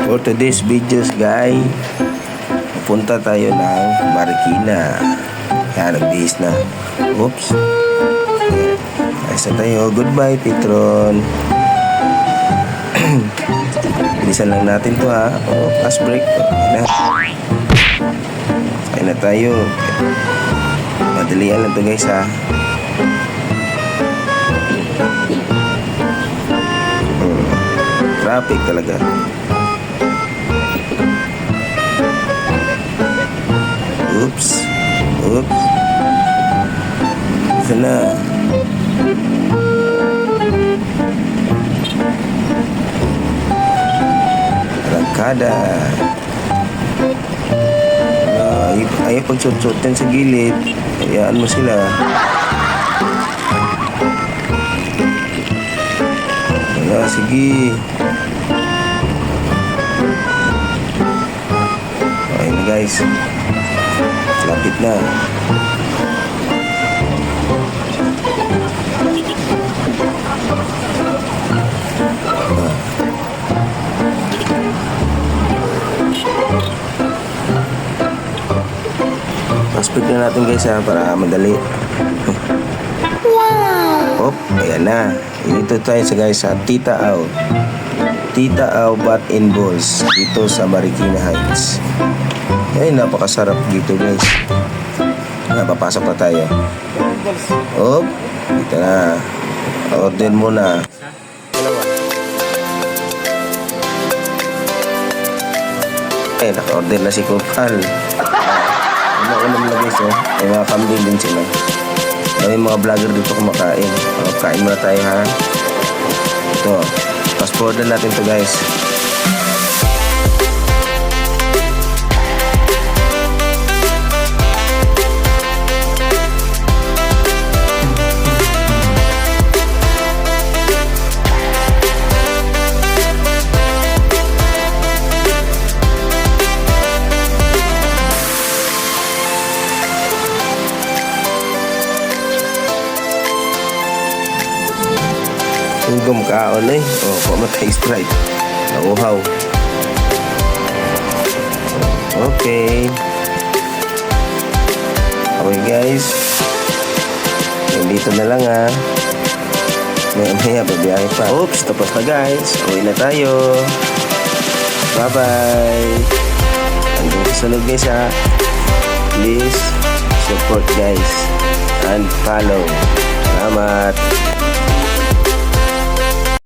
For today's videos guys, pupunta tayo ng Marikina. Kaya nagbihis na. Oops. Ayos na tayo. Goodbye Petron. Bilisan lang natin to ha. Fast break. Ayun na tayo. Madalian lang to guys ha. Traffic talaga. Oops. Oops. Isa na. Arangkada. Ayaw pagsuot-suotin sa gilid. Hayaan mo sila. Wala, sige. Okay na guys. Lapit na. Aspect na natin guys ha, para madali. Wow! Op, ayan na. Dito tayo sa guys sa Tita Au. Tita Au Bat and Balls dito sa Marikina Heights. Ay, napakasarap dito guys. Napapasok na tayo. Op, dito na. Order muna. Ay, naka-order na si Kupal. Ulam na guys may mga kambing din sila. May mga vlogger dito kumakain. Kain muna tayo ha. Ito, fast forward natin to guys. Hugam kaon eh. Pamatay Sprite. Nauhaw. Okay. Okay guys. Dito na lang ha. Maya babiyahe pa. Oops, tapos na guys. Uwi na tayo. Bye bye. Hanggang susunod guys ha. Please support guys and follow. Salamat.